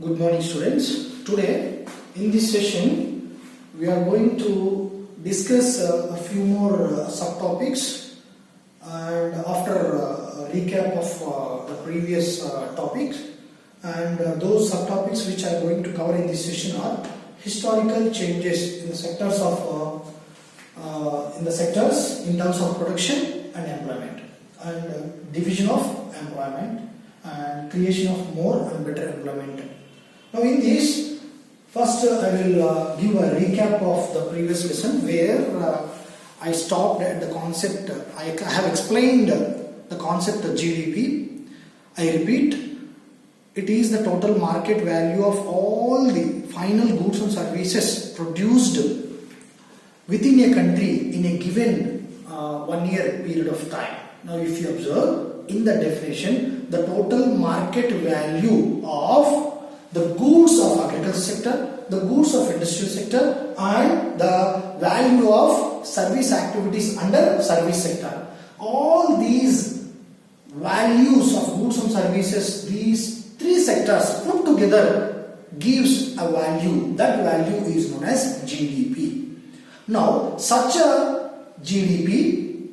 Good morning, students. Today in this session we are going to discuss a few more subtopics, and after a recap of the previous topics, and those subtopics which I am going to cover in this session are historical changes in the sectors of in terms of production and employment, and division of employment and creation of more and better employment. Now in this, first I will give a recap of the previous lesson where I stopped at the concept. I have explained the concept of GDP. I repeat, it is the total market value of all the final goods and services produced within a country in a given 1 year period of time. Now if you observe in the definition, the total market value of the goods of agriculture sector, the goods of industrial sector, and the value of service activities under service sector. All these values of goods and services, these three sectors put together gives a value. That value is known as GDP. Now, such a GDP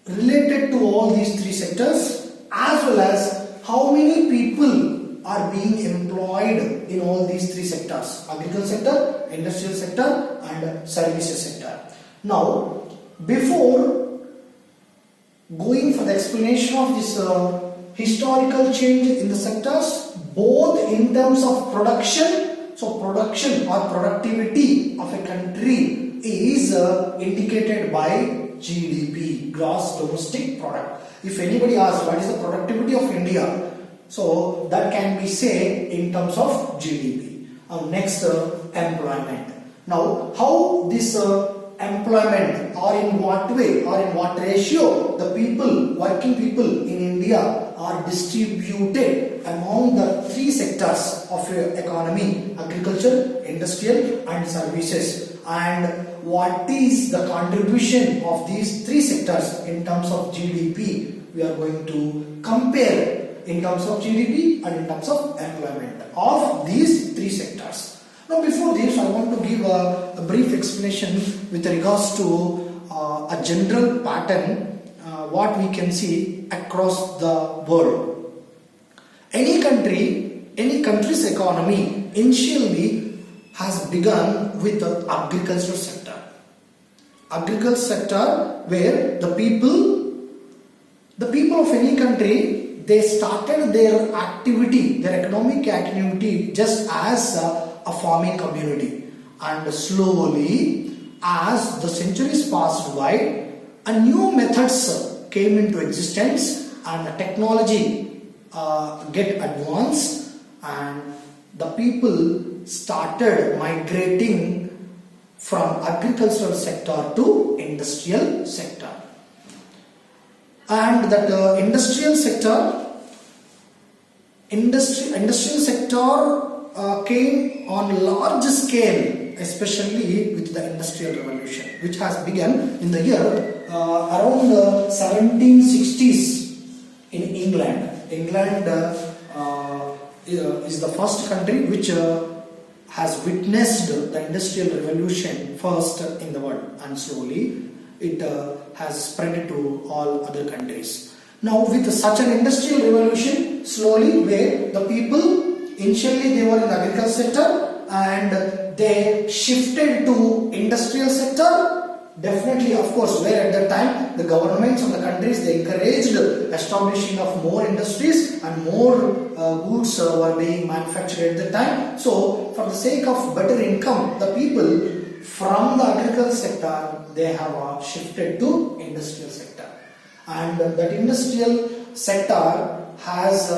related to all these three sectors, as well as how many people are being employed in all these three sectors: agriculture sector, industrial sector, and services sector. Now, before going for the explanation of this historical change in the sectors, both in terms of production, so production or productivity of a country is indicated by GDP, gross domestic product. If anybody asks what is the productivity of India, so that can be said in terms of GDP. Next, employment. Now, how this employment, or in what way or in what ratio the people, working people in India are distributed among the three sectors of economy: agriculture, industrial, and services, and what is the contribution of these three sectors in terms of GDP. We are going to compare in terms of GDP and in terms of employment of these three sectors. Now before this, I want to give a brief explanation with regards to a general pattern what we can see across the world. Any country's economy initially has begun with the agricultural sector. Agricultural sector where the people of any country, they started their activity, their economic activity just as a farming community, and slowly as the centuries passed by, a new methods came into existence and the technology get advanced, and the people started migrating from agricultural sector to industrial sector. And that industrial sector came on large scale, especially with the Industrial Revolution, which has begun in the year around 1760s in England. England is the first country which has witnessed the Industrial Revolution first in the world, and slowly it has spread to all other countries. Now with such an industrial revolution, slowly where the people initially they were in the agricultural sector and they shifted to industrial sector. Definitely, of course, where at that time the governments of the countries, they encouraged establishing of more industries and more goods were being manufactured at that time. So for the sake of better income, the people from the agricultural sector, they have shifted to industrial sector, and that industrial sector has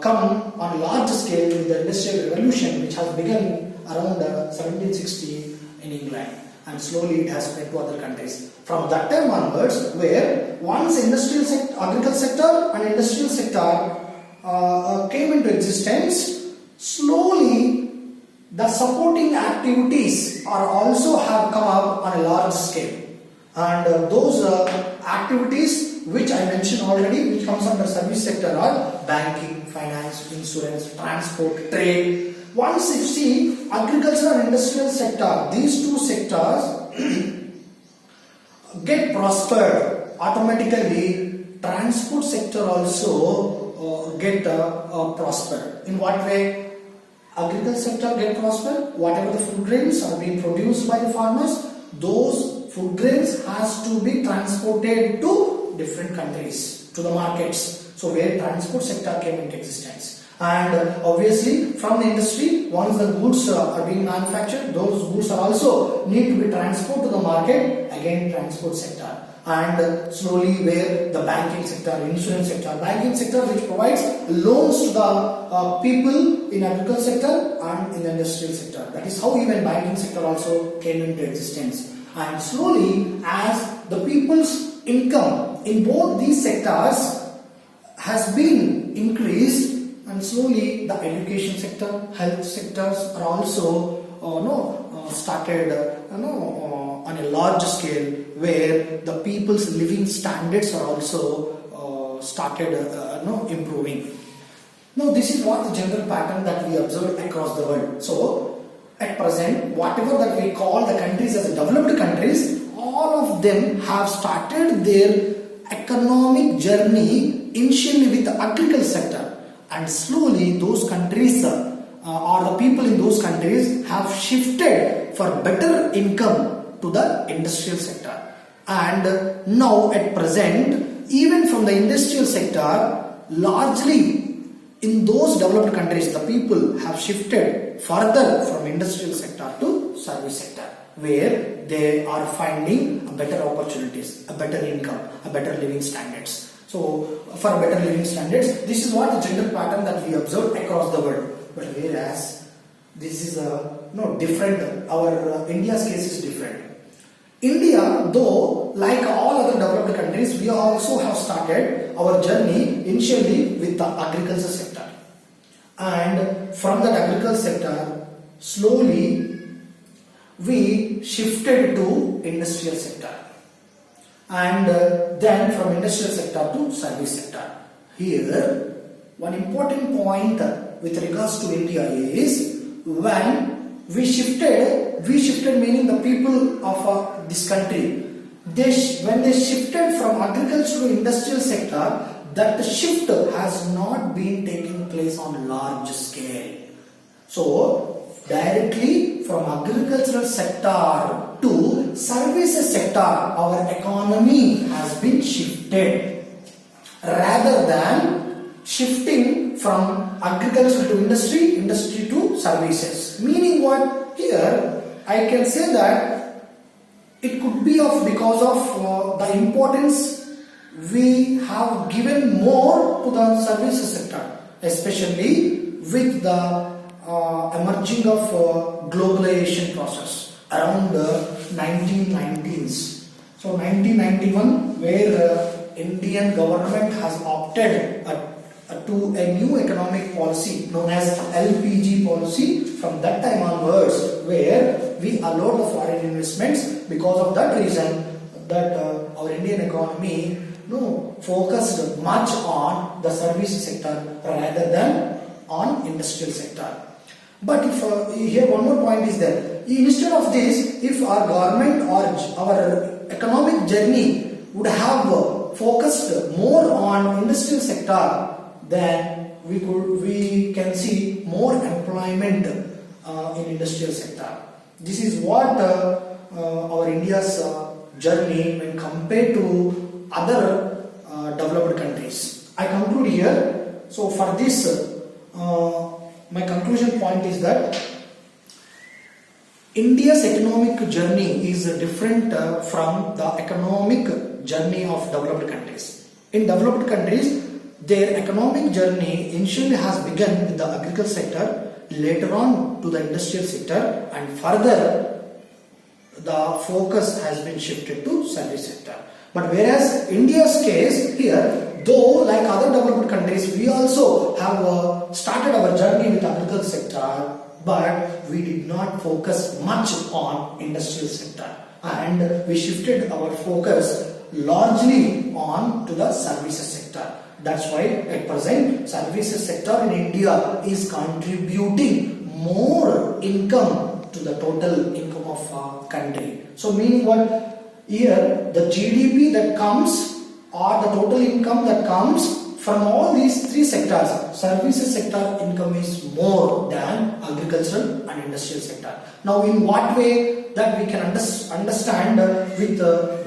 come on a large scale with the Industrial Revolution, which has begun around 1760 in England, and slowly it has spread to other countries. From that time onwards, where once agricultural sector and industrial sector came into existence, slowly the supporting activities are also have come up on a large scale, and those activities which I mentioned already, which comes under service sector, are banking, finance, insurance, transport, trade. Once you see agriculture and industrial sector, these two sectors get prospered, automatically transport sector also get prospered. In what way? Agriculture sector get prospered. Whatever the food grains are being produced by the farmers, those food grains has to be transported to different countries, to the markets. So where transport sector came into existence. And obviously from the industry, once the goods are being manufactured, those goods are also need to be transported to the market, again transport sector. And slowly where the banking sector, insurance sector, banking sector which provides loans to the people in agriculture sector and in the industrial sector. That is how even banking sector also came into existence. And slowly as the people's income in both these sectors has been increased, and slowly the education sector, health sectors are also started on a large scale, where the people's living standards are also started improving. Now this is what the general pattern that we observe across the world. So at present, whatever that we call the countries as developed countries, all of them have started their economic journey initially with the agriculture sector. And slowly those countries or the people in those countries have shifted for better income to the industrial sector. And now at present, even from the industrial sector, largely in those developed countries, the people have shifted further from industrial sector to service sector, where they are finding better opportunities, a better income, a better living standards. So for better living standards, this is what the general pattern that we observe across the world. But whereas this is different, our India's case is different. India, though, like all other developed countries, we also have started our journey initially with the agriculture sector. And from that agriculture sector, slowly we shifted to industrial sector. And then from industrial sector to service sector. Here, one important point with regards to India is when we shifted meaning the people of this country, when they shifted from agriculture to industrial sector, that shift has not been taking place on large scale. So directly from agricultural sector to services sector, our economy has been shifted, rather than shifting from agriculture to industry, industry to services. Meaning what? Here I can say that it could be because of the importance we have given more to the services sector, especially with the emerging of globalization process around the 1990s. So 1991, where Indian government has opted to a new economic policy known as LPG policy. From that time onwards, where we allowed the foreign investments, because of that reason that our Indian economy focused much on the service sector rather than on industrial sector. But if here one more point is there, instead of this, if our government or our economic journey would have focused more on industrial sector, then we can see more employment in industrial sector. This is what our India's journey when compared to other developed countries. I conclude here. So for this, my conclusion point is that India's economic journey is different from the economic journey of developed countries. In developed countries, their economic journey initially has begun with the agriculture sector, later on to the industrial sector, and further the focus has been shifted to service sector. But whereas India's case here, though like other developed countries, we also have started our journey with agriculture sector, but we did not focus much on industrial sector, and we shifted our focus largely on to the services sector. That's why at present services sector in India is contributing more income to the total income of country. So meaning what? Here the GDP that comes or the total income that comes from all these three sectors, services sector income is more than agricultural and industrial sector. Now in what way that we can understand with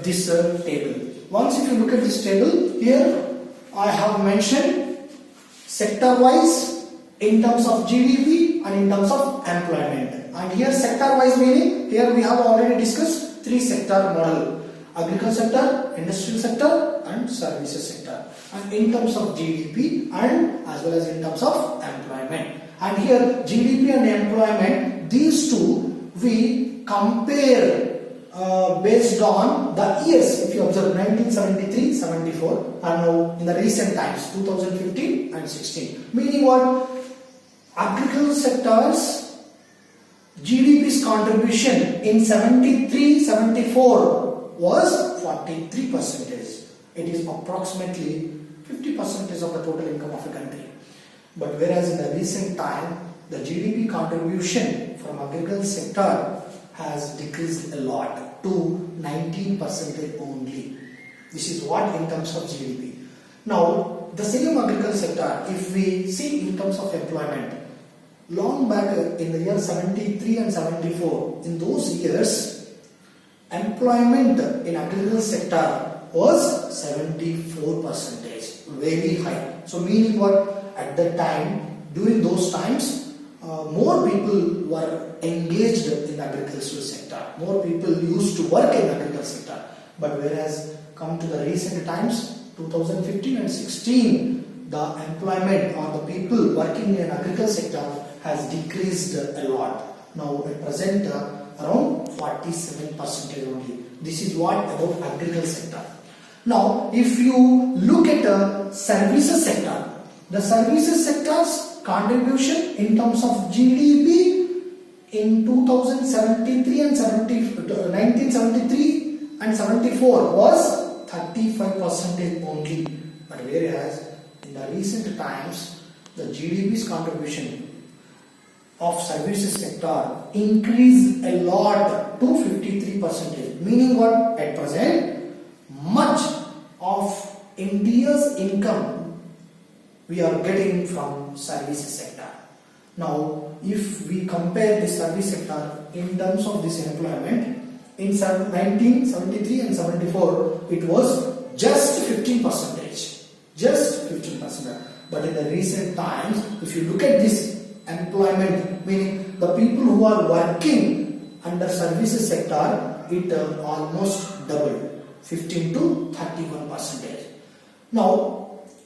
this table? Once if you look at this table, here I have mentioned sector wise in terms of GDP and in terms of employment. And here sector wise meaning, here we have already discussed three sector model: agricultural sector, industrial sector and services sector. And in terms of GDP and as well as in terms of employment. And here GDP and employment, these two we compare based on the years. If you observe 1973, 74 and now in the recent times 2015 and 16. Meaning what? Agricultural sectors GDP's contribution in 73, 74 was 43%. It is approximately 50% of the total income of a country. But whereas in the recent time, the GDP contribution from agricultural sector has decreased a lot to 19% only. This is what in terms of GDP. Now, the same agricultural sector, if we see in terms of employment, long back in the year 73 and 74, in those years, employment in agricultural sector was 74%, very high. So meaning what? At that time, during those times, more people were engaged in the agricultural sector. More people used to work in the agricultural sector. But whereas come to the recent times, 2015 and 16, the employment or the people working in agricultural sector has decreased a lot. Now at present, around 47% only. This is what about agricultural sector. Now, if you look at the services sector, the services sector's contribution in terms of GDP in 1973 and 74 was 35% only. But whereas in the recent times, the GDP's contribution of services sector increased a lot to 53%. Meaning what? At present, much of India's income we are getting from services sector. Now, if we compare the service sector in terms of this employment, in 1973 and 74, it was just 15%. Just 15%. But in the recent times, if you look at this employment, meaning the people who are working under services sector, it almost doubled, 15 to 31%. Now,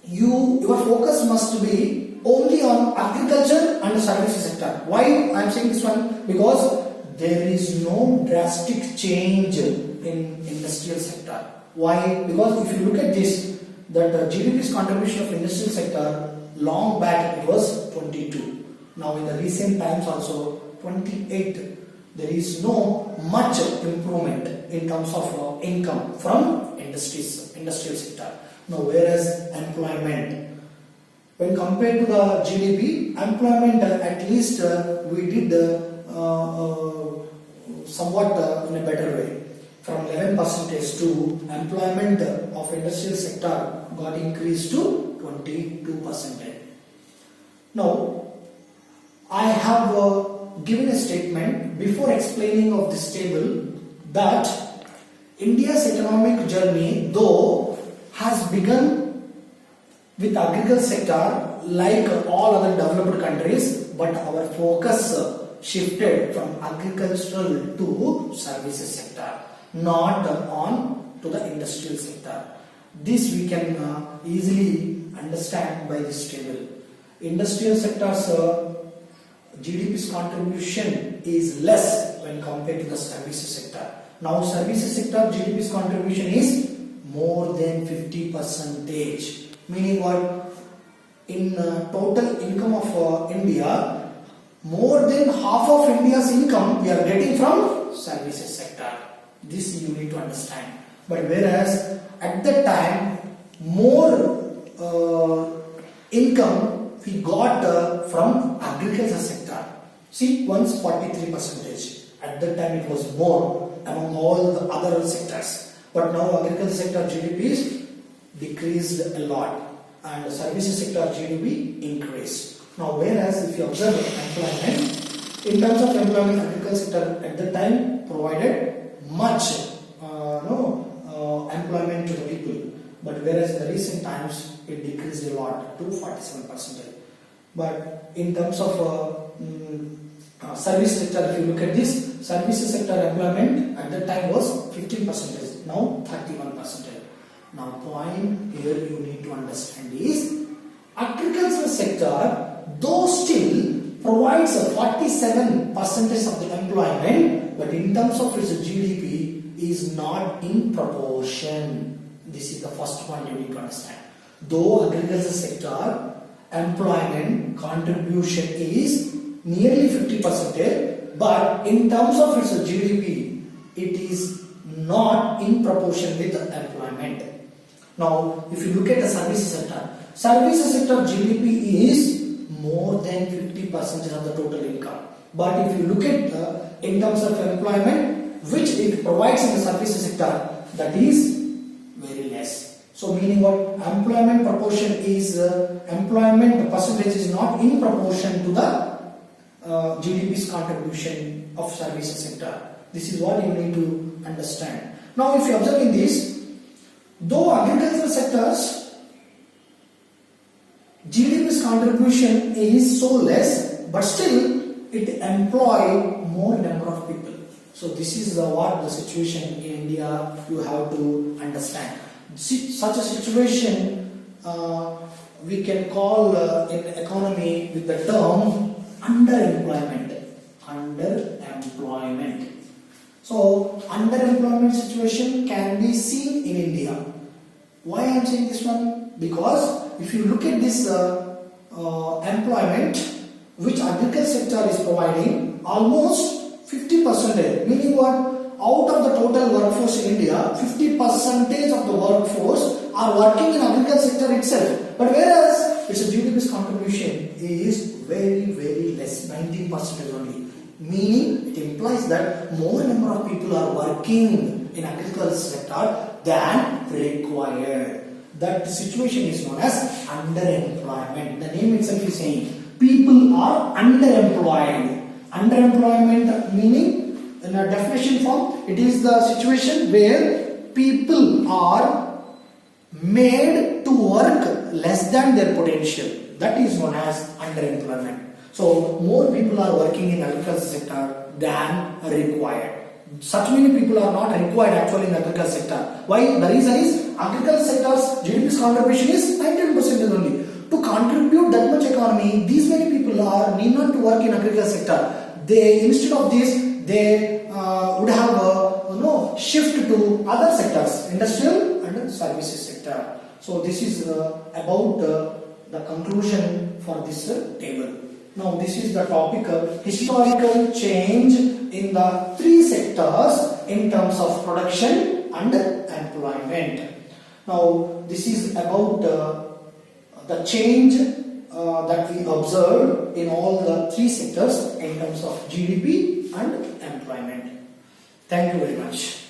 your focus must be only on agriculture and the services sector. Why I am saying this one? Because there is no drastic change in industrial sector. Why? Because if you look at this, that the GDP's contribution of industrial sector long back it was 22. Now in the recent times also 28. There is no much improvement in terms of income from industrial sector. Now whereas employment, when compared to the GDP, employment at least we did somewhat in a better way. From 11% to employment of industrial sector got increased to 22%. Now, I have given a statement before explaining of this table that India's economic journey though has begun with agricultural sector like all other developed countries, but our focus shifted from agricultural to services sector, not on to the industrial sector. This we can easily understand by this table. Industrial sector's GDP's contribution is less when compared to the services sector. Now services sector GDP's contribution is more than 50%. Meaning what? In total income of India, more than half of India's income we are getting from services sector. This you need to understand. But whereas at that time more income we got from agriculture sector. See, once 43%. At that time it was more among all the other sectors. But now agriculture sector GDP is decreased a lot and services sector GDP increased. Now whereas if you observe employment, in terms of employment, agriculture sector at that time provided much employment to the people. But whereas in the recent times it decreased a lot to 47%. But in terms of service sector, if you look at this, services sector employment at that time was 15%, now 31%. Now point here you need to understand is agricultural sector though still provides a 47% of the employment, but in terms of its GDP is not in proportion. This is the first point you need to understand. Though agricultural sector employment contribution is nearly 50%, but in terms of its GDP, it is not in proportion with the employment. Now, if you look at the services sector GDP is more than 50% of the total income. But if you look at in terms of employment, which it provides in the services sector, that is very less. So meaning what? Employment proportion is employment percentage is not in proportion to the GDP's contribution of services sector. This is what you need to understand. Now if you observe in this, though agricultural sectors GDP's contribution is so less, but still it employ more number of people. So this is what the situation in India you have to understand. Such a situation we can call in economy with the term underemployment. So underemployment situation can be seen in India. Why I am saying this one? Because if you look at this employment which agriculture sector is providing, almost 50%, meaning what? Out of the total workforce in India, 50% of the workforce are working in agriculture sector itself. But whereas its GDP's contribution is very, very less, 19% only. Meaning it implies that more number of people are working in agriculture sector than required. That situation is known as underemployment. The name itself is saying people are underemployed. Underemployment meaning in a definition form, it is the situation where people are made to work less than their potential. That is known as underemployment. So more people are working in agriculture sector than required. Such many people are not required actually in agriculture sector. Why? The reason is agriculture sector's GDP's contribution is 19% only. To contribute that much economy, these many people are need not to work in agriculture sector. They instead of this, they would have shift to other sectors, industrial and services sector. So this is about the conclusion for this table. Now this is the topic historical change in the three sectors in terms of production and employment. Now this is about the change that we observed in all the three sectors in terms of GDP and employment. Thank you very much.